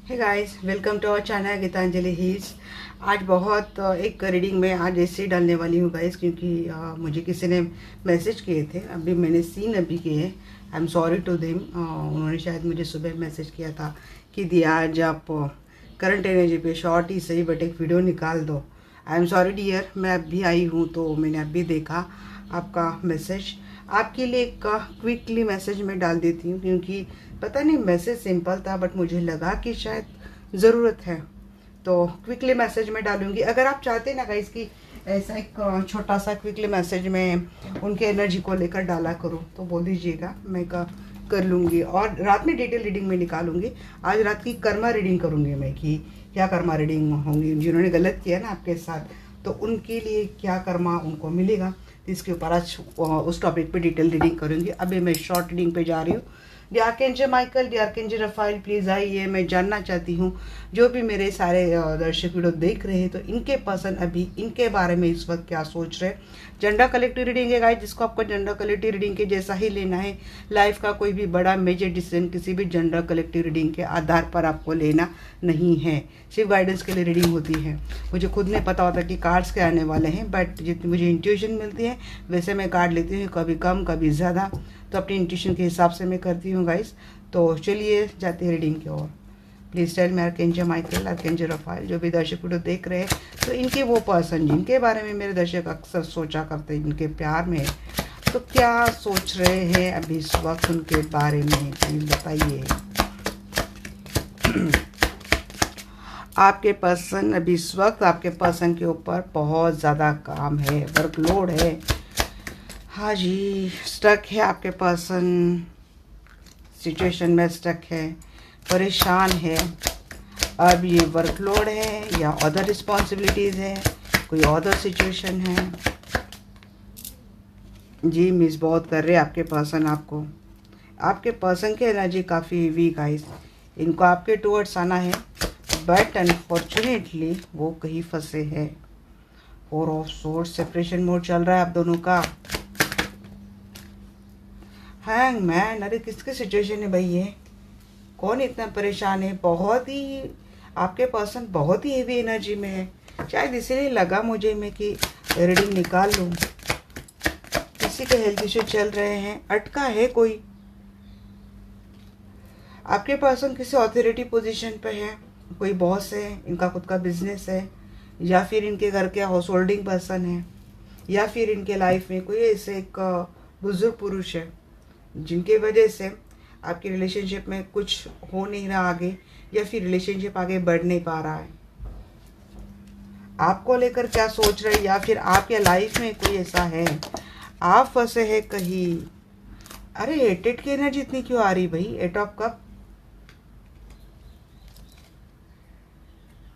Hey guys, welcome to our channel Geetanjali heals. आज बहुत एक रीडिंग में आज ऐसे डालने वाली हूँ गाइस, क्योंकि मुझे किसी ने मैसेज किए थे। अभी मैंने सीन अभी किए। I am sorry to them. उन्होंने शायद मुझे सुबह मैसेज किया था कि दिया आज आप करंट एनर्जी पे शॉर्ट ही सही बट एक वीडियो निकाल दो। आई एम सॉरी डियर, मैं अभी आई हूँ तो मैंने अभी देखा आपका मैसेज। आपके लिए एक क्विकली मैसेज में डाल देती हूँ, क्योंकि पता नहीं मैसेज सिंपल था बट मुझे लगा कि शायद ज़रूरत है, तो क्विकली मैसेज में डालूंगी। अगर आप चाहते हैं ना गाइस कि ऐसा एक छोटा सा क्विकली मैसेज में उनके एनर्जी को लेकर डाला करूँ तो बोल दीजिएगा, मैं कर लूँगी। और रात में डिटेल रीडिंग में निकालूंगी। आज रात की कर्मा रीडिंग करूँगी मैं कि क्या कर्मा रीडिंग होंगी जिन्होंने गलत किया ना आपके साथ, तो उनके लिए क्या कर्मा उनको मिलेगा, तो इसके ऊपर आज उस टॉपिक पे डिटेल रीडिंग करूँगी। अभी मैं शॉर्ट रीडिंग पे जा रही हूँ। D archangel Michael, D archangel Rafale, please आइए। मैं जानना चाहती हूँ जो भी मेरे सारे दर्शक वीडियो देख रहे हैं तो इनके पर्सन अभी इनके बारे में इस वक्त क्या सोच रहे हैं। जेंडर कलेक्टिव रीडिंग है गाइस, जिसको आपको जेंडर कलेक्टिव रीडिंग के जैसा ही लेना है। लाइफ का कोई भी बड़ा मेजर डिसीजन किसी भी जेंडर कलेक्टिव रीडिंग के आधार पर आपको लेना नहीं है, सिर्फ गाइडेंस के लिए रीडिंग होती है। मुझे खुद नहीं पता होता कि कार्ड्स के आने वाले हैं, बट जितनी मुझे इंट्यूशन मिलती है वैसे मैं कार्ड लेती हूँ, कभी कम कभी ज़्यादा, तो अपनी इंट्यूशन के हिसाब से मैं करती हूँ गाइस। तो चलिए जाते हैं रीडिंग की ओर। Please tell me archangel Michael, archangel Raphael, जो भी दर्शक वीडियो देख रहे हैं तो इनके वो पर्सन जिनके बारे में मेरे दर्शक अक्सर सोचा करते हैं, इनके प्यार में, तो क्या सोच रहे हैं अभी इस वक्त उनके बारे में, प्लीज़ बताइए। आपके पर्सन अभी इस वक्त आपके पर्सन के ऊपर बहुत ज़्यादा काम है, वर्कलोड है। हाँ जी, स्टक है आपके पर्सन, सिचुएशन में स्टक है, परेशान है। अब ये वर्कलोड है या अदर रिस्पॉन्सिबिलिटीज़ है, कोई अदर सिचुएशन है। जी मिस बहुत कर रहे हैं आपके पर्सन आपको। आपके पर्सन की एनर्जी काफ़ी वीक आई, इनको आपके टूवर्ड्स आना है बट अनफॉर्चुनेटली वो कहीं फंसे हैं। और ऑफ सोर्स सेपरेशन मोड चल रहा है आप दोनों का। हैंग मैन, अरे किसकी सिचुएशन है भाई ये, कौन इतना परेशान है। बहुत ही आपके पर्सन बहुत ही हेवी एनर्जी में है, शायद इसीलिए लगा मुझे मैं कि रीडिंग निकाल लूँ। किसी के हेल्थ इश्यू चल रहे हैं, अटका है कोई। आपके पर्सन किसी अथॉरिटी पोजीशन पे है, कोई बॉस है, इनका खुद का बिजनेस है, या फिर इनके घर के हाउस होल्डिंग पर्सन है, या फिर इनके लाइफ में कोई ऐसे एक बुजुर्ग पुरुष है जिनके वजह से आपकी रिलेशनशिप में कुछ हो नहीं रहा आगे, या फिर रिलेशनशिप आगे बढ़ नहीं पा रहा है। आपको लेकर क्या सोच रहे हैं, या फिर आपके लाइफ में कोई ऐसा है आप फंसे हैं कहीं। अरे एटेट की एनर्जी इतनी क्यों आ रही भाई, 8 ऑफ कप,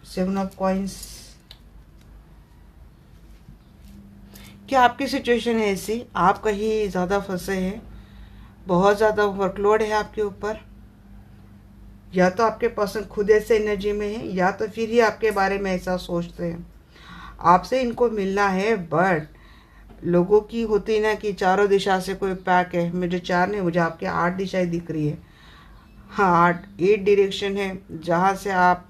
7 ऑफ कॉइंस। क्या आपकी सिचुएशन है ऐसी, आप कहीं ज़्यादा फंसे हैं, बहुत ज़्यादा वर्कलोड है आपके ऊपर, या तो आपके पर्सन खुद ऐसे एनर्जी में है, या तो फिर ही आपके बारे में ऐसा सोचते हैं। आपसे इनको मिलना है बट लोगों की होती ना कि चारों दिशा से कोई पैक है। मुझे 4 नहीं, मुझे आपके 8 दिशाएं दिख रही है। हाँ 8 डायरेक्शन है जहाँ से आप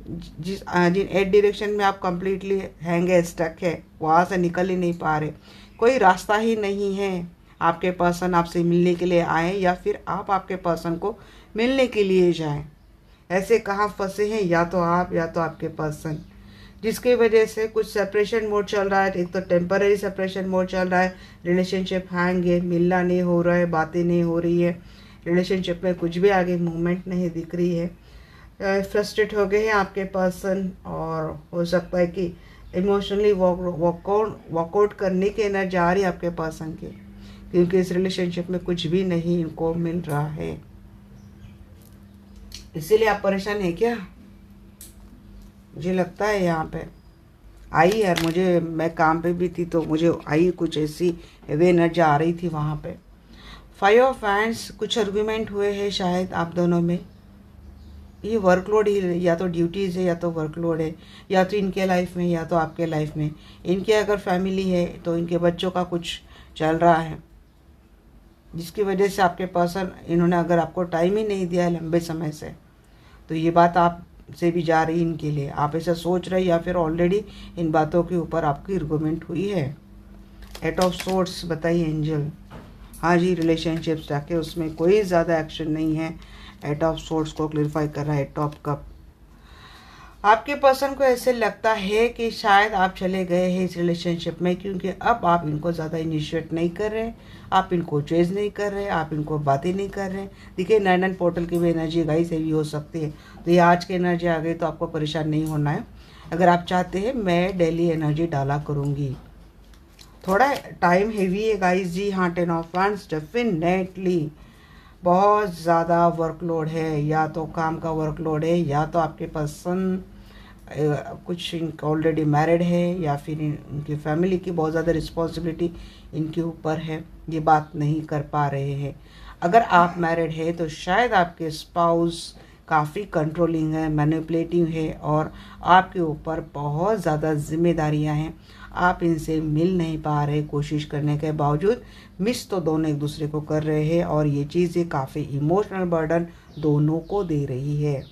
जिन 8 डायरेक्शन में आप कंप्लीटली हैंग है, स्टक है, वहाँ से निकल ही नहीं पा रहे, कोई रास्ता ही नहीं है। आपके पर्सन आपसे मिलने के लिए आए या फिर आप आपके पर्सन को मिलने के लिए जाएं। ऐसे कहाँ फंसे हैं, या तो आप या तो आपके पर्सन, जिसकी वजह से कुछ सेपरेशन मोड चल रहा है। एक तो टेम्पररी सेपरेशन मोड चल रहा है, रिलेशनशिप हैंग है, मिलना नहीं हो रहा है, बातें नहीं हो रही है, रिलेशनशिप में कुछ भी आगे मूवमेंट नहीं दिख रही है। फ्रस्ट्रेट हो गए हैं आपके पर्सन, और हो सकता है कि इमोशनली वॉकआउट करने की एनर्जी आ रही है आपके पर्सन की, क्योंकि इस रिलेशनशिप में कुछ भी नहीं इनको मिल रहा है। इसीलिए आप परेशान हैं क्या, मुझे लगता है। यहाँ पे आई यार, मुझे मैं काम पे भी थी तो मुझे आई कुछ ऐसी हेवी एनर्जी आ रही थी वहाँ पे। 5 ऑफ हैंड्स, कुछ आर्गुमेंट हुए हैं शायद आप दोनों में। ये वर्कलोड ही, या तो ड्यूटीज़ है या तो वर्कलोड है, या तो इनके लाइफ में या तो आपके लाइफ में। इनके अगर फैमिली है तो इनके बच्चों का कुछ चल रहा है, जिसकी वजह से आपके पर्सन, इन्होंने अगर आपको टाइम ही नहीं दिया है लंबे समय से, तो ये बात आप से भी जा रही इनके लिए, आप ऐसा सोच रहे या फिर ऑलरेडी इन बातों के ऊपर आपकी आर्गुमेंट हुई है। 8 ऑफ सोर्ड्स बताइए एंजल। हाँ जी, रिलेशनशिप्स जाके उसमें कोई ज़्यादा एक्शन नहीं है। 8 ऑफ सोर्ड्स को क्लियरिफाई कर रहा है। टॉप कप, आपके पर्सन को ऐसे लगता है कि शायद आप चले गए हैं इस रिलेशनशिप में, क्योंकि अब आप इनको ज़्यादा इनिशिएट नहीं कर रहे, आप इनको चेज नहीं कर रहे, आप इनको बातें नहीं कर रहे। देखिए 9 पोर्टल की भी एनर्जी गाइस हैवी हो सकती है, तो ये आज की एनर्जी आ गई तो आपको परेशान नहीं होना है। अगर आप चाहते हैं मैं डेली एनर्जी डाला करूँगी। थोड़ा टाइम हैवी है गाइस जी। हाँ 10 ऑफ वैंड्स, डेफिनेटली बहुत ज़्यादा वर्कलोड है, या तो काम का वर्कलोड है, या तो आपके पर्सन कुछ ऑलरेडी मैरिड है, या फिर इनकी फैमिली की बहुत ज़्यादा रिस्पॉन्सिबिलिटी इनके ऊपर है, ये बात नहीं कर पा रहे हैं। अगर आप मैरिड है तो शायद आपके स्पाउस काफ़ी कंट्रोलिंग है, मैनिपुलेटिव है, और आपके ऊपर बहुत ज़्यादा जिम्मेदारियां हैं। आप इनसे मिल नहीं पा रहे, कोशिश करने के बावजूद मिस तो दोनों एक दूसरे को कर रहे हैं, और ये चीज़ें काफ़ी इमोशनल बर्डन दोनों को दे रही है।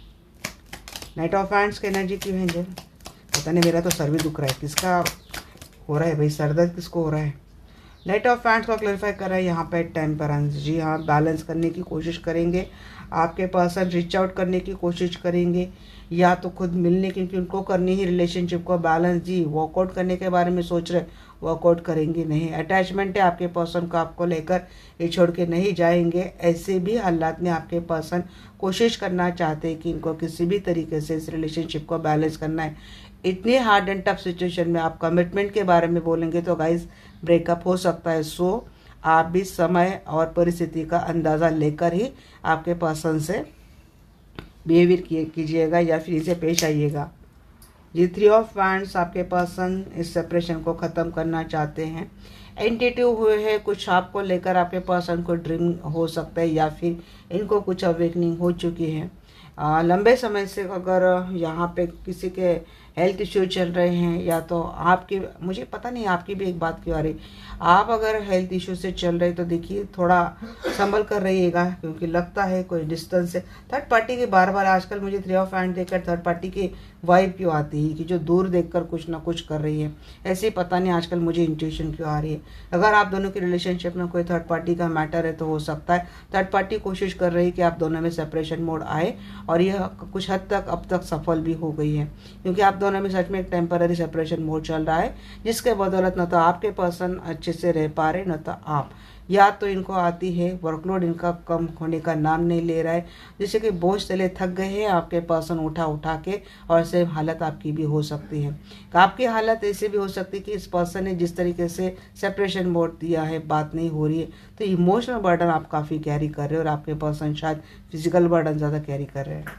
नाइट ऑफ हैंड्स की एनर्जी क्यों है? पता नहीं, मेरा तो सर भी दुख रहा है। किसका हो रहा है भाई, सर दर्द किसको हो रहा है? नाइट ऑफ हैंड्स को क्लैरिफाई कर रहा है यहाँ पे टेम्परेंस। जी हाँ, बैलेंस करने की कोशिश करेंगे। आपके पर्सन रीच आउट करने की कोशिश करेंगे, या तो खुद मिलने, क्योंकि उनको करनी ही रिलेशनशिप को बैलेंस। जी वर्कआउट करने के बारे में सोच रहे, वर्कआउट करेंगे नहीं। अटैचमेंट है आपके पर्सन को आपको लेकर, ये छोड़ के नहीं जाएंगे। ऐसे भी हालात में आपके पर्सन कोशिश करना चाहते हैं कि इनको किसी भी तरीके से इस रिलेशनशिप को बैलेंस करना है। इतनी हार्ड एंड टफ सिचुएशन में आप कमिटमेंट के बारे में बोलेंगे तो गाइस ब्रेकअप हो सकता है। सो आप भी समय और परिस्थिति का अंदाज़ा लेकर ही आपके पर्सन से बिहेवियर कीजिएगा, या फिर इसे पेश आइएगा। जी 3 ऑफ वैंड्स, आपके पर्सन इस सेपरेशन को ख़त्म करना चाहते हैं। एंटेटिव हुए हैं कुछ आपको लेकर, आपके पर्सन को ड्रीम हो सकता है, या फिर इनको कुछ अवेकनिंग हो चुकी है। लंबे समय से अगर यहाँ पे किसी के हेल्थ इश्यू चल रहे हैं, या तो आपकी, मुझे पता नहीं आपकी भी एक बात क्यों आ रही, आप अगर हेल्थ इश्यू से चल रहे तो देखिए थोड़ा संभल कर रहिएगा, क्योंकि लगता है कोई डिस्टेंस से थर्ड पार्टी की बार बार आजकल मुझे 3 ऑफ हैंड देखकर थर्ड पार्टी की वाइब क्यों आती है कि जो दूर देखकर कुछ ना कुछ कर रही है। ऐसे ही पता नहीं आजकल मुझे इंट्यूशन क्यों आ रही है। अगर आप दोनों की रिलेशनशिप में कोई थर्ड पार्टी का मैटर है तो हो सकता है थर्ड पार्टी कोशिश कर रही है कि आप दोनों में सेपरेशन मोड आए, और यह कुछ हद तक अब तक सफल भी हो गई है, क्योंकि आप दोनों में सच में एक टेम्पररी सेपरेशन मोड चल रहा है, जिसके बदौलत न तो आपके पर्सन अच्छे से रह पा रहे, न तो आप। या तो इनको आती है, वर्कलोड इनका कम होने का नाम नहीं ले रहा है, जैसे कि बोझ तले थक गए हैं आपके पर्सन उठा उठा के, और सेम हालत आपकी भी हो सकती है। आपकी हालत ऐसे भी हो सकती है कि इस पर्सन ने जिस तरीके से सेपरेशन मोड दिया है, बात नहीं हो रही है, तो इमोशनल बर्डन आप काफ़ी कैरी कर रहे हो, और आपके पर्सन शायद फिजिकल बर्डन ज़्यादा कैरी कर रहे हैं।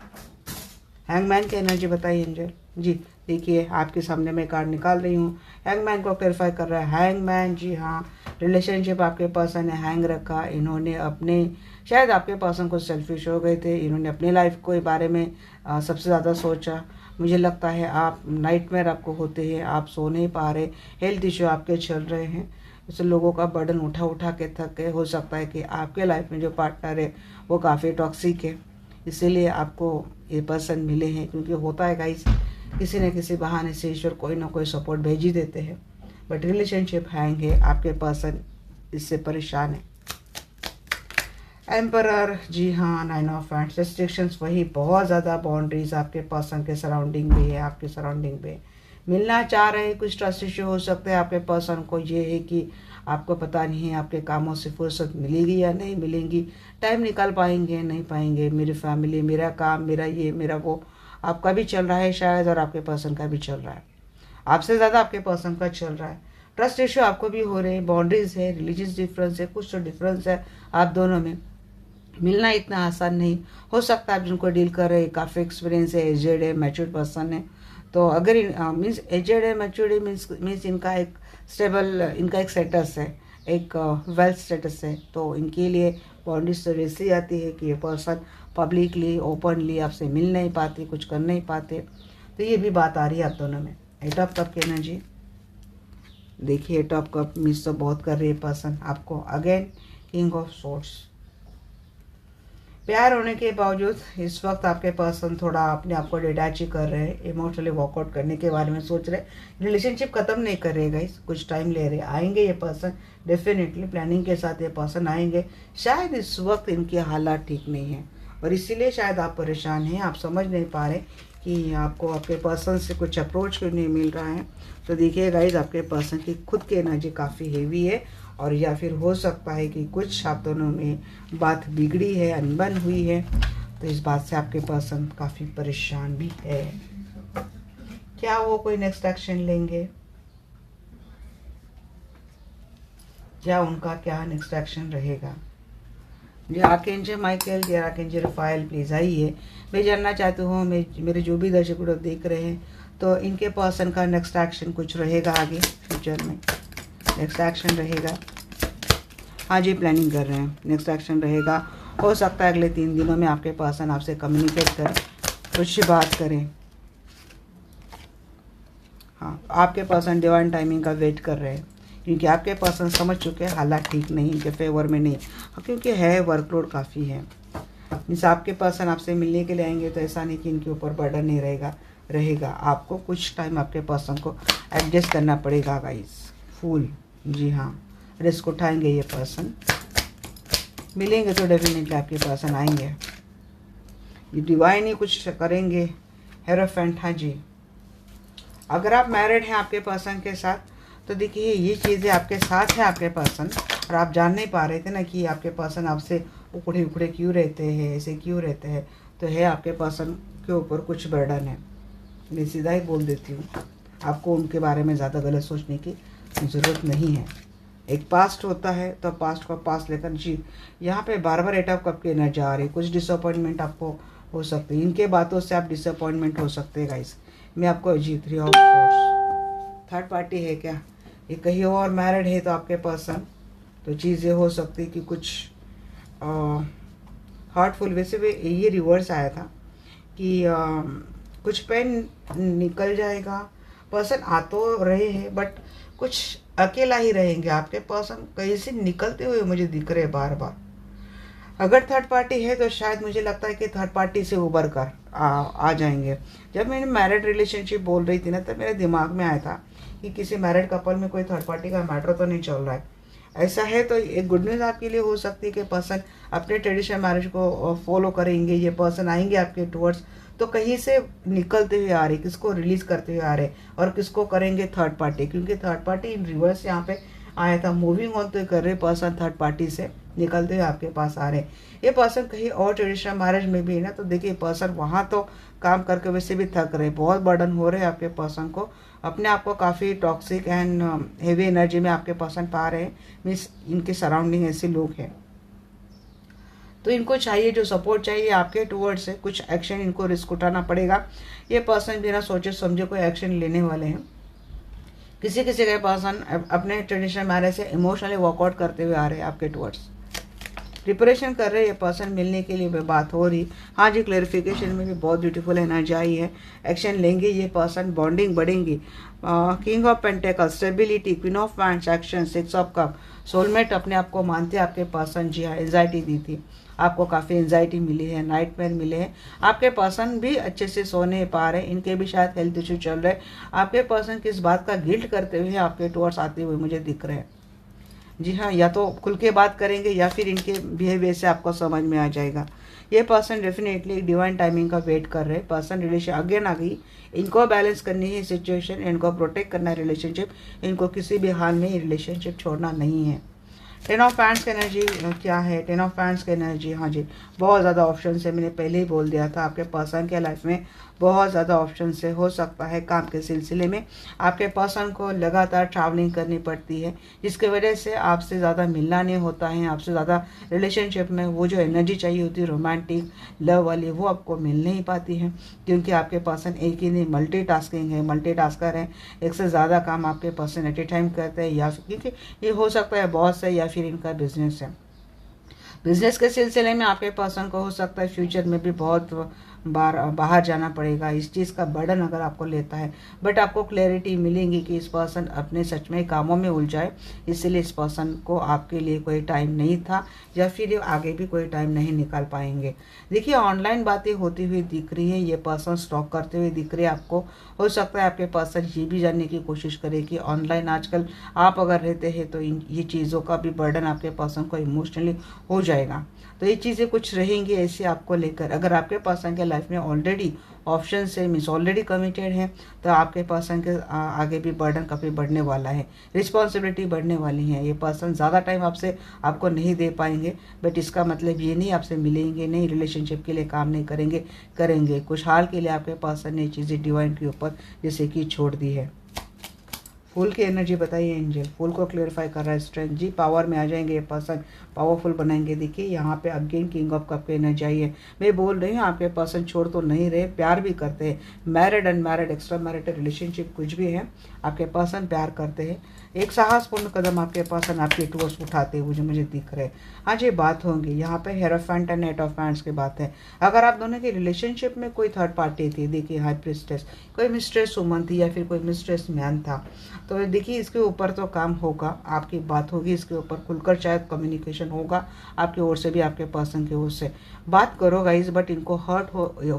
हैंगमैन की एनर्जी बताइए एंजल। जी देखिए आपके सामने मैं कार्ड निकाल रही हूँ, हैंगमैन को क्लैरिफाई कर रहा है। हैंगमैन, जी हाँ, रिलेशनशिप आपके पर्सन ने हैंग रखा। इन्होंने अपने, शायद आपके पर्सन को सेल्फिश हो गए थे, इन्होंने अपने लाइफ के बारे में सबसे ज़्यादा सोचा। मुझे लगता है आप नाइटमेयर आपको होते हैं, आप सो नहीं पा रहे, हेल्थ इश्यू आपके चल रहे हैं, इससे लोगों का बर्डन उठा उठा के थक गए। हो सकता है कि आपके लाइफ में जो पार्टनर है वो काफ़ी टॉक्सिक है, इसीलिए आपको ये पर्सन मिले हैं। क्योंकि होता है गाइस, किसी न किसी बहाने से ईश्वर कोई ना कोई सपोर्ट भेज ही देते हैं, बट रिलेशनशिप हैंग है, आपके पर्सन इससे परेशान है। एम्परर, जी हाँ, 9 ऑफ हैंड्स, रेस्ट्रिक्शंस वही, बहुत ज़्यादा बाउंड्रीज आपके पर्सन के सराउंडिंग में है, आपके सराउंडिंग में मिलना चाह रहे हैं। कुछ ट्रस्ट इश्यू हो सकते हैं आपके पर्सन को, ये है कि आपको पता नहीं है आपके कामों से फुर्सत मिलेगी या नहीं मिलेंगी, टाइम निकाल पाएंगे नहीं पाएंगे, मेरी फैमिली, मेरा काम, मेरा ये मेरा वो, आपका भी चल रहा है शायद, और आपके पर्सन का भी चल रहा है, आपसे ज़्यादा आपके पर्सन का चल रहा है। ट्रस्ट इश्यू आपको भी हो रहे हैं, बाउंड्रीज है, रिलीजियस डिफरेंस है, कुछ तो डिफरेंस है आप दोनों में। मिलना इतना आसान नहीं हो सकता। आप जिनको डील कर रहे हैं काफ़ी एक्सपीरियंस है, एजेड है, मैच्योर्ड पर्सन है, तो अगर मीन्स एजेड है, मैच्योर्ड मीन्स इनका एक स्टेबल, इनका एक स्टेटस है, एक वेल्थ स्टेटस है, तो इनके लिए बाउंड्रीज तो वैसे आती है कि ये पर्सन पब्लिकली ओपनली आपसे मिल नहीं पाते, कुछ कर नहीं पाते, तो ये भी बात आ रही है आप दोनों में। 8 ऑफ कप की एनर्जी देखिए, 8 ऑफ कप मिस तो बहुत कर रही है पर्सन आपको। अगेन किंग ऑफ सोर्ड्स, प्यार होने के बावजूद इस वक्त आपके पर्सन थोड़ा अपने आप को डिटैच ही कर रहे हैं, इमोशनली वॉकआउट करने के बारे में सोच रहे हैं। रिलेशनशिप खत्म नहीं कर रहे गाइस, कुछ टाइम ले रहे, आएंगे ये पर्सन डेफिनेटली, प्लानिंग के साथ ये पर्सन आएंगे। शायद इस वक्त इनके हालात ठीक नहीं है और इसीलिए शायद आप परेशान हैं, आप समझ नहीं पा रहे कि आपको आपके पर्सन से कुछ अप्रोच क्यों नहीं मिल रहा है। तो देखिए गाइज, आपके पर्सन की खुद की एनर्जी काफ़ी हेवी है और या फिर हो सकता है कि कुछ आप दोनों में बात बिगड़ी है, अनबन हुई है, तो इस बात से आपके पर्सन काफ़ी परेशान भी है। क्या वो कोई नेक्स्ट एक्शन लेंगे, क्या उनका क्या नेक्स्ट एक्शन रहेगा? जी आर्कएंजल माइकल, जी आर्कएंजल रफाएल, प्लीज़ आइए। मैं जानना चाहती हूँ, मेरे जो भी दर्शक लोग देख रहे हैं, तो इनके पर्सन का नेक्स्ट एक्शन कुछ रहेगा आगे फ्यूचर में, नेक्स्ट एक्शन रहेगा? हाँ जी, प्लानिंग कर रहे हैं, नेक्स्ट एक्शन रहेगा। हो सकता है अगले 3 दिनों में आपके पर्सन आपसे कम्युनिकेट करें, कुछ बात करें। हाँ, आपके पर्सन डिवाइन टाइमिंग का वेट कर रहे हैं, क्योंकि आपके पर्सन समझ चुके हैं हालात ठीक नहीं, इनके फेवर में नहीं, क्योंकि है वर्कलोड काफ़ी है। मीन्स आपके पर्सन आपसे मिलने के लिए आएंगे तो ऐसा नहीं कि इनके ऊपर बर्डन नहीं रहेगा। आपको कुछ टाइम आपके पर्सन को एडजस्ट करना पड़ेगा गाइस। फूल, जी हाँ, रिस्क उठाएंगे ये पर्सन, मिलेंगे तो डेफिनेटली आपके पर्सन आएंगे, ये डिवाइन ही कुछ करेंगे। हेरोफेंट, हाँ जी, अगर आप मैरिड हैं आपके पर्सन के साथ तो देखिए ये चीज़ें आपके साथ है आपके पर्सन, और आप जान नहीं पा रहे थे ना कि आपके पर्सन आपसे उखड़े उखड़े क्यों रहते हैं, ऐसे क्यों रहते हैं, तो है आपके पर्सन के ऊपर कुछ बर्डन है। मैं सीधा ही बोल देती हूँ, आपको उनके बारे में ज़्यादा गलत सोचने की ज़रूरत नहीं है। एक पास्ट होता है तो पास्ट को पास्ट लेकर जी, यहाँ पे बार बार 8 ऑफ कप की एनर्जी आ रही, कुछ डिसअपॉइंटमेंट आपको हो सकती है, इनके बातों से आप डिसअपॉइंटमेंट हो सकते हैं गाइस। मैं आपको जी 3 ऑफ सोर्स, थर्ड पार्टी है क्या, ये कहीं और मैरिड है तो आपके पर्सन, तो चीज़ें हो सकती कि कुछ हार्टफुल, वैसे भी ये रिवर्स आया था कि कुछ पेन निकल जाएगा। पर्सन आ तो रहे हैं बट कुछ अकेला ही रहेंगे, आपके पर्सन कहीं से निकलते हुए मुझे दिख रहे बार बार। अगर थर्ड पार्टी है तो शायद मुझे लगता है कि थर्ड पार्टी से उबर कर आ जाएंगे। जब मैंने मैरिड रिलेशनशिप बोल रही थी ना, तब मेरे दिमाग में आया था कि किसी मैरिड कपल में कोई थर्ड पार्टी का मैटर तो नहीं चल रहा है। ऐसा है तो एक गुड न्यूज़ आपके लिए हो सकती है कि पर्सन अपने ट्रेडिशनल मैरिज को फॉलो करेंगे, ये पर्सन आएंगे आपके टुवर्ड्स, तो कहीं से निकलते हुए आ रहे, किसको रिलीज करते हुए आ रहे, और किसको करेंगे थर्ड पार्टी, क्योंकि थर्ड पार्टी इन रिवर्स यहाँ पे आया था। मूविंग ऑन तो कर रहे पर्सन थर्ड पार्टी से निकलते हुए आपके पास आ रहे। ये पर्सन कहीं और ट्रेडिशनल मैरिज में भी है ना, तो देखिए पर्सन वहाँ तो काम करके वैसे भी थक रहे, बहुत बर्डन हो रहे हैं आपके पर्सन को, अपने आप को काफ़ी टॉक्सिक एंड हेवी एनर्जी में आपके पर्सन पा रहे हैं। मीन्स इनके सराउंडिंग ऐसे लोग हैं, तो इनको चाहिए जो सपोर्ट चाहिए आपके टुवर्ड्स से, कुछ एक्शन इनको रिस्क उठाना पड़ेगा। ये पर्सन बिना सोचे समझे कोई एक्शन लेने वाले हैं। किसी किसी के पर्सन अपने ट्रेडिशनल मैरिज से इमोशनली वर्कआउट करते हुए आ रहे हैं आपके टुवर्ड्स, प्रिपरेशन कर रहे हैं ये पर्सन मिलने के लिए, बात हो रही। हाँ जी, क्लैरिफिकेशन में भी बहुत ब्यूटीफुल एनर्जी आई है, एक्शन लेंगे ये पर्सन, बॉन्डिंग बढ़ेंगी। King of pentacle, stability, queen of wands, action, 6 of cup, soulmate अपने आप को मानते आपके पर्सन। जी हाँ, एंजाइटी दी थी आपको, काफ़ी एंजाइटी मिली है, नाइटमेयर मिले हैं। आपके पर्सन भी अच्छे से सो नहीं पा रहे, इनके भी शायद हेल्थ इशू चल रहे। आपके पर्सन किस बात का गिल्ट करते हुए आपके टुवर्ड्स आते हुए मुझे दिख रहे हैं। जी हाँ, या तो खुल के बात करेंगे या फिर इनके बिहेवियर से आपको समझ में आ जाएगा। ये पर्सन डेफिनेटली डिवाइन टाइमिंग का वेट कर रहे हैं। पर्सन रिलेशन अगेन आ गई, इनको बैलेंस करनी है सिचुएशन, इनको प्रोटेक्ट करना है रिलेशनशिप, इनको किसी भी हाल में रिलेशनशिप छोड़ना नहीं है। 10 ऑफ हैंड्स की एनर्जी क्या है? 10 ऑफ हैंड्स की एनर्जी, हाँ जी, बहुत ज़्यादा ऑप्शन है, मैंने पहले ही बोल दिया था। आपके पर्सन के लाइफ में बहुत ज़्यादा ऑप्शन से हो सकता है काम के सिलसिले में आपके पर्सन को लगातार ट्रैवलिंग करनी पड़ती है, जिसकी वजह से आपसे ज़्यादा मिलना नहीं होता है, आपसे ज़्यादा रिलेशनशिप में वो जो एनर्जी चाहिए होती है रोमांटिक लव वाली, वो आपको मिल नहीं पाती है, क्योंकि आपके पर्सन एक ही नहीं मल्टीटास्किंग है, मल्टीटास्कर है, एक से ज़्यादा काम आपके पर्सन एट ए टाइम करते हैं, या क्योंकि ये हो सकता है बॉस है या फिर इनका बिजनेस है। बिजनेस के सिलसिले में आपके पर्सन को हो सकता है फ्यूचर में भी बहुत बाहर जाना पड़ेगा, इस चीज़ का बर्डन अगर आपको लेता है, बट आपको क्लैरिटी मिलेंगी कि इस पर्सन अपने सच में कामों में उलझाए, इसलिए इस पर्सन को आपके लिए कोई टाइम नहीं था या फिर आगे भी कोई टाइम नहीं निकाल पाएंगे। देखिए ऑनलाइन बातें होती हुई दिख रही है, ये पर्सन स्टॉक करते हुए दिख रहे हैं आपको। हो सकता है आपके पर्सन ये भी जानने की कोशिश करे कि ऑनलाइन आजकल आप अगर रहते हैं तो ये चीज़ों का भी बर्डन आपके पर्सन को इमोशनली हो जाएगा। तो ये चीज़ें कुछ रहेंगी ऐसे आपको लेकर। अगर आपके पर्सन के लाइफ में ऑलरेडी ऑप्शन है, मीन्स ऑलरेडी कमिटेड है, तो आपके पर्सन के आगे भी बर्डन काफ़ी बढ़ने वाला है, रिस्पॉन्सिबिलिटी बढ़ने वाली है। ये पर्सन ज़्यादा टाइम आपको नहीं दे पाएंगे, बट इसका मतलब ये नहीं आपसे मिलेंगे नहीं, रिलेशनशिप के लिए काम नहीं करेंगे। कुछ हाल के लिए आपके पर्सन ने चीज़ें डिवाइन के ऊपर जैसे कि छोड़ दी है। फूल की एनर्जी बताइए एंजल। फूल को क्लियरिफाई कर रहा है स्ट्रेंथ जी, पावर में आ जाएंगे ये पर्सन, पावरफुल बनाएंगे। देखिए यहाँ पे अगेन किंग ऑफ कप की एनर्जी आई है। मैं बोल रही हूँ आपके पर्सन छोड़ तो नहीं रहे, प्यार भी करते हैं। Married unmarried extra married relationship कुछ भी है, आपके पर्सन प्यार करते हैं। एक साहसपूर्ण कदम आपके पर्सन आपके टूवर्ड्स उठाते हुए मुझे दिख रहे हैं। आज ये बात होंगी यहाँ पे hierophant and night of hands की बात है। अगर आप दोनों की रिलेशनशिप में कोई थर्ड पार्टी थी, देखिए हाई प्रिस्टेस, कोई मिस्ट्रेस वुमन थी या फिर कोई मिस्ट्रेस मैन था, तो देखिए इसके ऊपर तो काम होगा, आपकी बात होगी इसके ऊपर खुलकर, शायद कम्युनिकेशन होगा आपकी ओर से भी आपके पर्सन की ओर से। बात करो गाइज, बट इनको हर्ट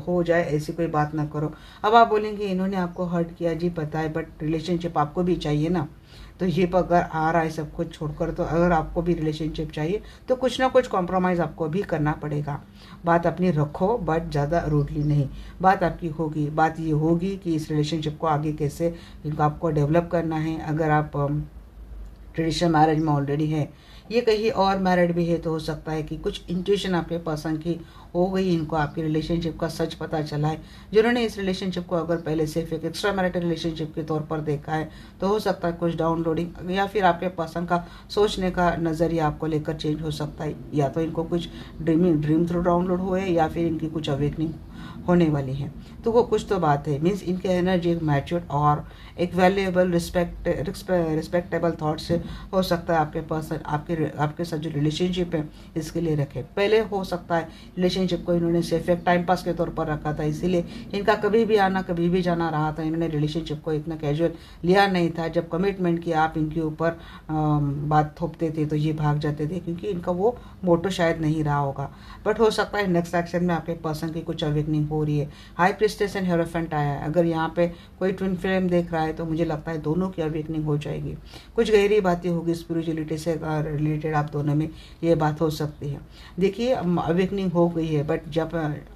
हो जाए ऐसी कोई बात ना करो। अब आप बोलेंगे इन्होंने आपको हर्ट किया, जी पता है, बट रिलेशनशिप आपको भी चाहिए ना। तो ये अगर आ रहा है सब कुछ छोड़कर, तो अगर आपको भी रिलेशनशिप चाहिए तो कुछ ना कुछ कॉम्प्रोमाइज़ आपको भी करना पड़ेगा। बात अपनी रखो, बट ज़्यादा रूडली नहीं। बात आपकी होगी, बात ये होगी कि इस रिलेशनशिप को आगे कैसे इनको आपको डेवलप करना है। अगर आप ट्रेडिशनल मैरिज में ऑलरेडी है, ये कहीं और मैरिड भी है, तो हो सकता है कि कुछ इंट्यूशन आपके पर्सन की हो गई, इनको आपकी रिलेशनशिप का सच पता चला है। जिन्होंने इस रिलेशनशिप को अगर पहले सिर्फ एक एक्स्ट्रा मैरिटल रिलेशनशिप के तौर पर देखा है, तो हो सकता है कुछ डाउनलोडिंग या फिर आपके पर्सन का सोचने का नज़रिया आपको लेकर चेंज हो सकता है। या तो इनको कुछ ड्रीम थ्रू डाउनलोड हुए या फिर इनकी कुछ अवेकनिंग होने वाली है। तो वो कुछ तो बात है, मीन्स इनके एनर्जी एक मैच्योर्ड और एक वैल्यूएबल रिस्पेक्टेबल थॉट से हो सकता है आपके पर्सन आपके साथ जो रिलेशनशिप है इसके लिए रखे। पहले हो सकता है रिलेशनशिप को इन्होंने सिर्फ एक टाइम पास के तौर पर रखा था, इसीलिए इनका कभी भी आना कभी भी जाना रहा था। इन्होंने रिलेशनशिप को इतना कैजुअल लिया नहीं था। जब कमिटमेंट किया आप इनके ऊपर बात थोपते थे तो ये भाग जाते थे, क्योंकि इनका वो मोटो शायद नहीं रहा होगा। बट हो सकता है नेक्स्ट एक्शन में आपके पर्सन की कुछ अवेकनिंग हो रही है। हाई प्रिस्टेस एंड हेरोफेंट आया है। अगर यहाँ पे कोई ट्विन फ्लेम देख रहा है तो मुझे लगता है दोनों की अवेकनिंग हो जाएगी। कुछ गहरी बातें होगी स्पिरिचुअलिटी से रिलेटेड, आप दोनों में ये बात हो सकती है। देखिए अवेकनिंग हो गई है, बट जब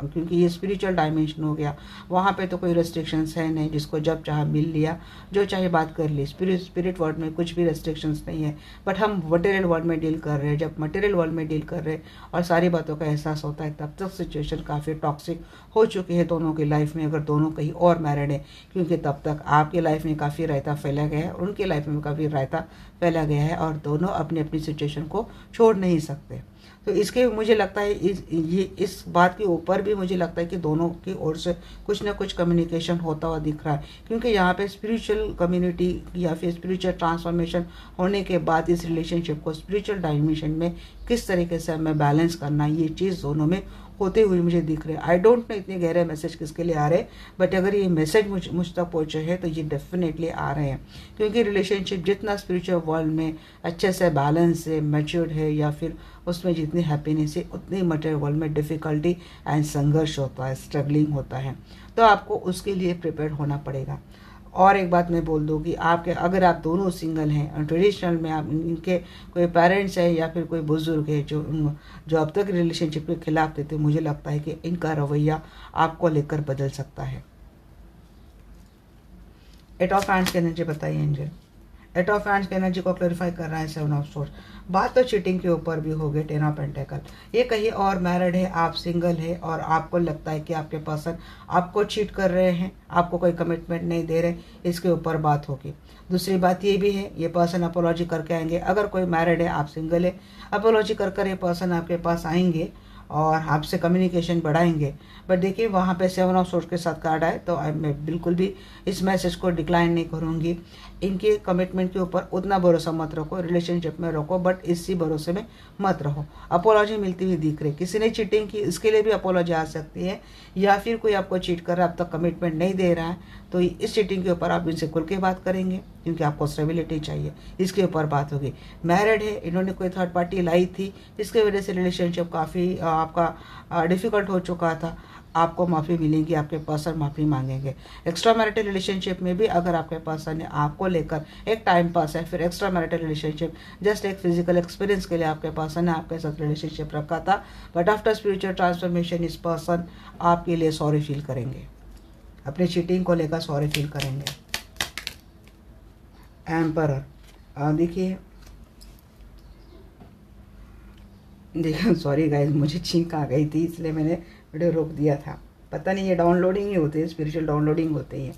क्योंकि ये स्पिरिचुअल डायमेंशन हो गया, वहाँ पे तो कोई रेस्ट्रिक्शंस है नहीं, जिसको जब चाहे मिल लिया, जो चाहे बात कर ली। स्पिरिट वर्ल्ड में कुछ भी रेस्ट्रिक्शंस नहीं है, बट हम मटेरियल वर्ल्ड में डील कर रहे हैं। जब मटेरियल वर्ल्ड में डील कर रहे हैं और सारी बातों का एहसास होता है, तब तक सिचुएशन काफ़ी टॉक्सिक हो चुकी है दोनों की लाइफ में, अगर दोनों कहीं और मैरिड है। क्योंकि तब तक आपकी लाइफ में काफ़ी रायता फैला गया है, उनकी लाइफ में काफ़ी रायता फैला गया है, और दोनों अपनी अपनी सिचुएशन को छोड़ नहीं सकते। तो इसके मुझे लगता है इस बात के ऊपर भी मुझे लगता है कि दोनों की ओर से कुछ ना कुछ कम्युनिकेशन होता हुआ दिख रहा है। क्योंकि यहाँ पे स्पिरिचुअल कम्युनिटी या फिर स्पिरिचुअल ट्रांसफॉर्मेशन होने के बाद इस रिलेशनशिप को स्पिरिचुअल डायमेंशन में किस तरीके से हमें बैलेंस करना, ये चीज़ दोनों में होते हुए मुझे दिख रहे हैं। आई डोंट नो इतने गहरे मैसेज किसके लिए आ रहे हैं, बट अगर ये मैसेज मुझ तक पहुँचे हैं तो ये डेफिनेटली आ रहे हैं। क्योंकि रिलेशनशिप जितना स्पिरिचुअल वर्ल्ड में अच्छे से बैलेंस है, मैच्योर्ड है, या फिर उसमें जितनी हैप्पीनेस है, उतनी मटेरियल वर्ल्ड में डिफ़िकल्टी एंड संघर्ष होता है, स्ट्रगलिंग होता है। तो आपको उसके लिए प्रिपेयर होना पड़ेगा। और एक बात मैं बोल दूँ कि आपके अगर आप दोनों सिंगल हैं, ट्रेडिशनल में आप इनके कोई पेरेंट्स है या फिर कोई बुजुर्ग है जो अब तक रिलेशनशिप के खिलाफ थे, तो मुझे लगता है कि इनका रवैया आपको लेकर बदल सकता है। एट ऑफ हैंड्स की एनर्जी बताइए एंजल। एट ऑफ हैंड्स की एनर्जी को क्लैरिफाई कर रहा है 7 ऑफ सोर्स। बात तो चीटिंग के ऊपर भी हो गई, 10 ऑफ पेंटेकल। ये कहीं और मैरिड है, आप सिंगल है, और आपको लगता है कि आपके पर्सन आपको चीट कर रहे हैं, आपको कोई कमिटमेंट नहीं दे रहे, इसके ऊपर बात होगी। दूसरी बात ये भी है, ये पर्सन अपोलॉजी करके आएंगे। अगर कोई मैरिड है, आप सिंगल है, अपोलॉजी कर ये पर्सन आपके पास आएंगे और आपसे कम्युनिकेशन बढ़ाएंगे। बट देखिए वहाँ पे 7 ऑफ सोर्स के साथ कार्ड आए, तो मैं बिल्कुल भी इस मैसेज को डिक्लाइन नहीं करूँगी। इनके कमिटमेंट के ऊपर उतना भरोसा मत रखो, रिलेशनशिप में रखो, बट इसी भरोसे में मत रहो। अपोलॉजी मिलती हुई दिख रही, किसी ने चीटिंग की, इसके लिए भी अपोलॉजी आ सकती है, या फिर कोई आपको चीट कर रहा है, अब तक कमिटमेंट नहीं दे रहा है, तो इस चीटिंग के ऊपर आप इनसे खुल के बात करेंगे, क्योंकि आपको स्टेबिलिटी चाहिए, इसके ऊपर बात होगी। मैरिड है, इन्होंने कोई थर्ड पार्टी लाई थी, जिसकी वजह से रिलेशनशिप काफ़ी आपका डिफ़िकल्ट हो चुका था, आपको माफ़ी मिलेगी, आपके पर्सन माफ़ी मांगेंगे। एक्स्ट्रा मैरिटल रिलेशनशिप में भी अगर आपके पर्सन ने आपको लेकर एक टाइम पास है, फिर एक्स्ट्रा मैरिटल रिलेशनशिप जस्ट एक फिजिकल एक्सपीरियंस के लिए आपके पर्सन ने आपके साथ रिलेशनशिप रखा था, बट आफ्टर स्पिरिचुअल ट्रांसफॉर्मेशन इस पर्सन आपके लिए सॉरी फील करेंगे, अपनी चीटिंग को लेकर सॉरी फील करेंगे। एम्परर, देखिए सॉरी गाइस, मुझे छींक आ गई थी, इसलिए मैंने वीडियो रोक दिया था। पता नहीं, ये डाउनलोडिंग ही होती है, स्पिरिचुअल डाउनलोडिंग होती है।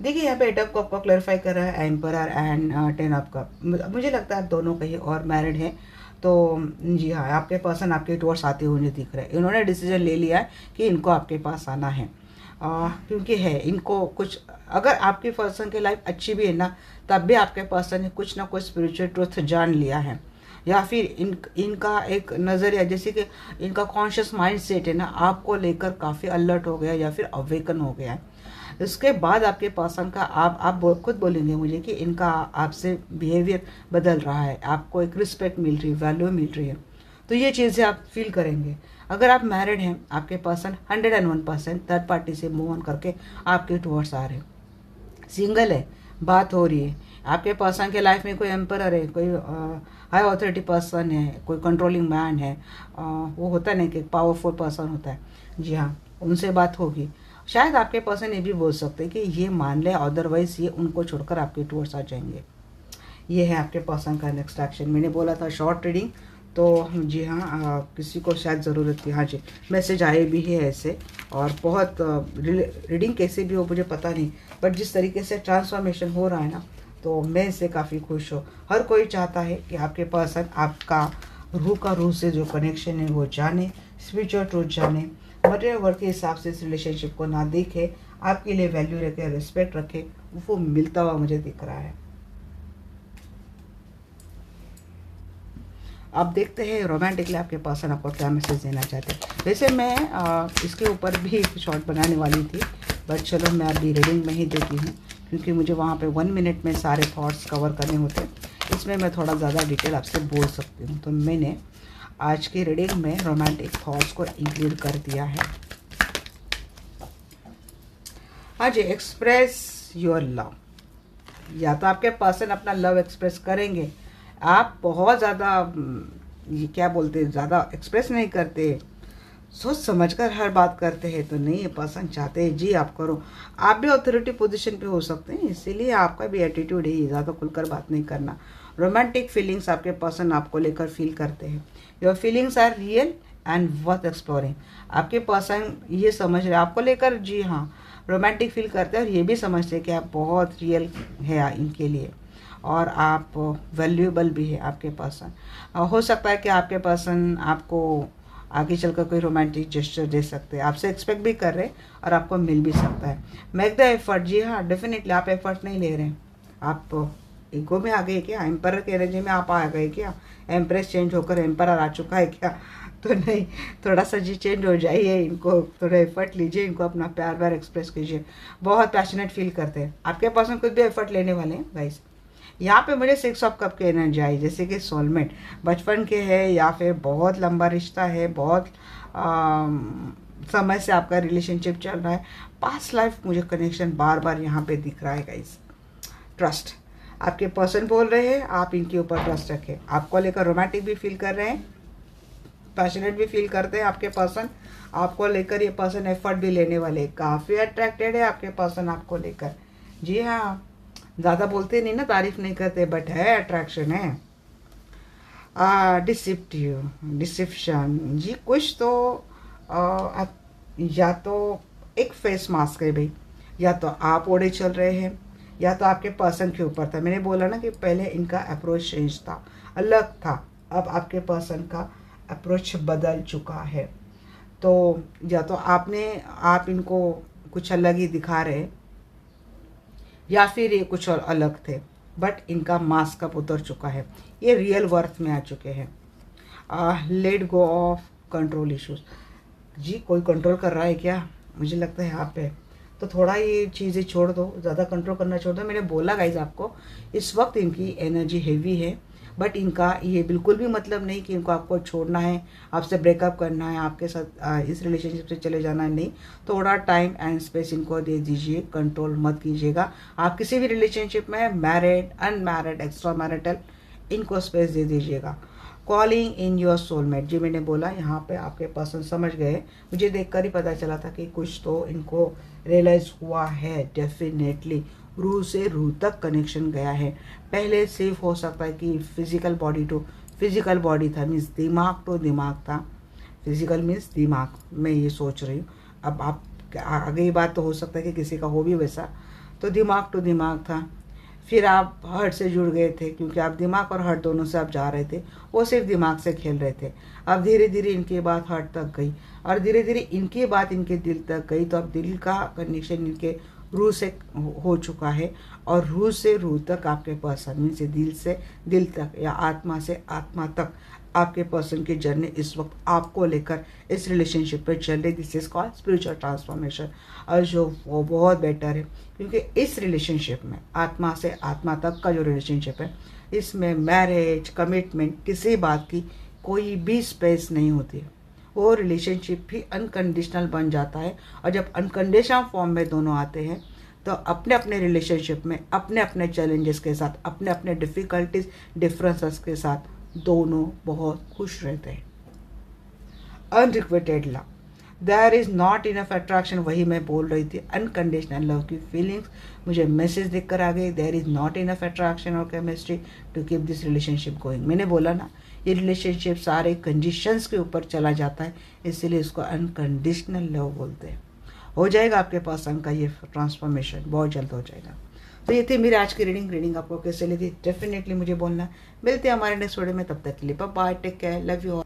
देखिए यहाँ पे एट ऑफ कप को क्लैरिफाई कर रहा है, एम्परर एंड 10 ऑफ कप। मुझे लगता है दोनों कहीं और मैरिड हैं, तो जी हाँ, आपके पर्सन आपके टूवर्ड्स आते हुए दिख रहे हैं। इन्होंने डिसीजन ले लिया है कि इनको आपके पास आना है, क्योंकि है इनको कुछ, अगर आपके पर्सन की लाइफ अच्छी भी है ना, तब भी आपके पर्सन ने कुछ ना कुछ स्पिरिचुअल ट्रुथ जान लिया है, या फिर इनका एक नज़रिया, जैसे कि इनका कॉन्शियस माइंड सेट है ना, आपको लेकर काफ़ी अलर्ट हो गया या फिर अवेकन हो गया है। इसके बाद आपके पर्सन का आप खुद बोलेंगे मुझे कि इनका आपसे बिहेवियर बदल रहा है, आपको एक रिस्पेक्ट मिल रही है, वैल्यू मिल रही है, तो ये चीज़ें आप फील करेंगे। अगर आप मैरिड हैं, आपके पर्सन 101% थर्ड पार्टी से मूव ऑन करके आपके टुवर्ड्स आ रहे हैं। सिंगल है, बात हो रही है, आपके पर्सन के लाइफ में कोई एम्परर है, कोई हाई अथॉरिटी पर्सन है, कोई कंट्रोलिंग मैन है, वो होता है ना कि पावरफुल पर्सन होता है, जी हाँ, उनसे बात होगी। शायद आपके पर्सन ये भी बोल सकते हैं कि ये मान ले, अदरवाइज ये उनको छोड़कर आपके टूवर्ड्स आ जाएंगे। ये है आपके पर्सन का नेक्स्ट एक्शन। मैंने बोला था शॉर्ट रीडिंग, तो जी हाँ, किसी को शायद ज़रूरत थी। हाँ जी, मैसेज आए भी है ऐसे, और बहुत रीडिंग कैसे भी हो मुझे पता नहीं, बट जिस तरीके से ट्रांसफॉर्मेशन हो रहा है ना, तो मैं इससे काफ़ी खुश हूँ। हर कोई चाहता है कि आपके पर्सन आपका रूह से जो कनेक्शन है वो जाने, स्पिरिचुअल ट्रूथ जाने, मटेरियल वर्ल्ड के हिसाब से इस रिलेशनशिप को ना देखे, आपके लिए वैल्यू रखे, रिस्पेक्ट रखे, वो मिलता हुआ मुझे दिख रहा है। आप देखते हैं रोमांटिकली आपके पर्सन आपको क्या मैसेज देना चाहते हैं। वैसे मैं इसके ऊपर भी शॉर्ट बनाने वाली थी, बट चलो मैं अभी रीडिंग में ही देती हूँ, क्योंकि मुझे वहाँ पे 1 मिनट में सारे थॉट्स कवर करने होते हैं। इसमें मैं थोड़ा ज़्यादा डिटेल आपसे बोल सकती हूँ, तो मैंने आज की रीडिंग में रोमांटिक थॉट्स को इंक्लूड कर दिया है। हाँ जी, एक्सप्रेस योर लव। या तो आपके पर्सन अपना लव एक्सप्रेस करेंगे, आप बहुत ज़्यादा ये क्या बोलते हैं, ज़्यादा एक्सप्रेस नहीं करते, सोच समझकर हर बात करते हैं, तो नहीं, ये पर्सन चाहते हैं जी आप करो। आप भी अथॉरिटी पोजीशन पे हो सकते हैं, इसीलिए आपका भी एटीट्यूड है ज़्यादा खुलकर बात नहीं करना। रोमांटिक फीलिंग्स आपके पर्सन आपको लेकर फील करते हैं। Your feelings are real and worth exploring. आपके पर्सन ये समझ रहे आपको लेकर, जी हाँ, रोमांटिक फील करते हैं, और ये भी समझते हैं कि आप बहुत रियल है इनके लिए, और आप वैल्यूएबल भी है आपके पर्सन। हो सकता है कि आपके पर्सन आपको आगे चलकर कोई रोमांटिक जेस्चर दे सकते हैं, आपसे एक्सपेक्ट भी कर रहे हैं और आपको मिल भी सकता है। मेक द एफर्ट, जी हाँ, डेफिनेटली आप एफर्ट नहीं ले रहे हैं, आप ईगो में आ गए क्या, एम्परर के एनर्जी में आप आ गए क्या, एम्प्रेस चेंज होकर एम्परर आ चुका है क्या, तो नहीं, थोड़ा सा जी चेंज हो जाइए, इनको थोड़ा एफर्ट लीजिए, इनको अपना प्यार व्यार एक्सप्रेस कीजिए। बहुत पैशनेट फील करते हैं आपके पर्सन, खुद भी एफर्ट लेने वाले हैं गाइस। यहाँ पे मुझे 6 ऑफ कप के एनर्जी आई, जैसे कि सोलमेट, बचपन के है या फिर बहुत लंबा रिश्ता है, बहुत समय से आपका रिलेशनशिप चल रहा है, पास्ट लाइफ मुझे कनेक्शन बार बार यहाँ पे दिख रहा है गाइस। ट्रस्ट, आपके पर्सन बोल रहे हैं, आप इनके ऊपर ट्रस्ट रखें। आपको लेकर रोमांटिक भी फील कर रहे हैं, पैशनेट भी फील करते हैं आपके पर्सन, आपको लेकर ये पर्सन एफर्ट भी लेने वाले, काफ़ी अट्रैक्टेड है आपके पर्सन आपको लेकर। जी हाँ, ज़्यादा बोलते नहीं ना, तारीफ नहीं करते, बट है, अट्रैक्शन है। डिसिप्शन, जी कुछ तो आप, या तो एक फेस मास्क है भाई, या तो आप ओढ़े चल रहे हैं, या तो आपके पर्सन के ऊपर था। मैंने बोला ना कि पहले इनका अप्रोच चेंज था, अलग था, अब आपके पर्सन का अप्रोच बदल चुका है। तो या तो आप इनको कुछ अलग ही दिखा रहे, या फिर ये कुछ और अलग थे, बट इनका मास्क अब उतर चुका है, ये रियल वर्थ में आ चुके हैं। Let go of control issues. जी कोई कंट्रोल कर रहा है क्या? मुझे लगता है यहाँ पे तो थोड़ा ये चीज़ें छोड़ दो, ज़्यादा कंट्रोल करना छोड़ दो। मैंने बोला गाइज आपको, इस वक्त इनकी एनर्जी हेवी है, बट इनका ये बिल्कुल भी मतलब नहीं कि इनको आपको छोड़ना है, आपसे ब्रेकअप करना है, आपके साथ इस रिलेशनशिप से चले जाना है। नहीं, थोड़ा टाइम एंड स्पेस इनको दे दीजिए, कंट्रोल मत कीजिएगा। आप किसी भी रिलेशनशिप में मैरिड, अनमैरिड, एक्स्ट्रा मैरिटल, इनको स्पेस दे दीजिएगा। Calling in your soulmate. जी मैंने बोला यहाँ पे आपके पर्सन समझ गए, मुझे देखकर ही पता चला था कि कुछ तो इनको रियलाइज हुआ है। डेफिनेटली रूह से रूह तक कनेक्शन गया है। पहले सिर्फ हो सकता है कि physical body to physical body था, मीन्स दिमाग टू दिमाग था। फिजिकल मीन्स दिमाग, मैं ये सोच रही हूँ। अब आप आगे ये बात तो हो सकता है कि किसी का हो भी वैसा, तो दिमाग टू दिमाग था। फिर आप हार्ट से जुड़ गए थे, क्योंकि आप दिमाग और हार्ट दोनों से आप जा रहे थे, वो सिर्फ दिमाग से खेल रहे थे। अब धीरे धीरे इनकी बात हार्ट तक गई, और धीरे धीरे इनकी बात इनके दिल तक गई, तो अब दिल का कनेक्शन इनके रूह से हो चुका है, और रूह से रूह तक आपके पर्सन, मीन्स दिल से दिल तक या आत्मा से आत्मा तक आपके पर्सन की जर्नी इस वक्त आपको लेकर इस रिलेशनशिप पर चल रही। This is called spiritual transformation, और जो वो बहुत बेटर है, क्योंकि इस रिलेशनशिप में आत्मा से आत्मा तक का जो रिलेशनशिप है, इसमें मैरिज, कमिटमेंट, किसी बात की कोई भी स्पेस नहीं होती है। वो रिलेशनशिप भी अनकंडीशनल बन जाता है, और जब अनकंडीशनल फॉर्म में दोनों आते हैं, तो अपने अपने रिलेशनशिप में अपने अपने चैलेंजेस के साथ, अपने अपने डिफ़िकल्टीज, डिफरेंसेस के साथ दोनों बहुत खुश रहते हैं। Unrequited love, there is not enough attraction, वही मैं बोल रही थी। अनकंडीशनल लव की फीलिंग्स मुझे मैसेज देकर आ गई। There is not enough attraction और chemistry to keep this relationship going. मैंने बोला ना, ये रिलेशनशिप सारे कंडीशंस के ऊपर चला जाता है, इसीलिए इसको अनकंडीशनल लव बोलते हैं। हो जाएगा आपके पर्सन का ये ट्रांसफॉर्मेशन, बहुत जल्द हो जाएगा। तो ये थी मेरी आज की रीडिंग आपको कैसे लगी डेफिनेटली मुझे बोलना। मिलते हैं हमारे नेक्स्ट वीडियो में, तब तक के लिए bye bye, take care, love you all.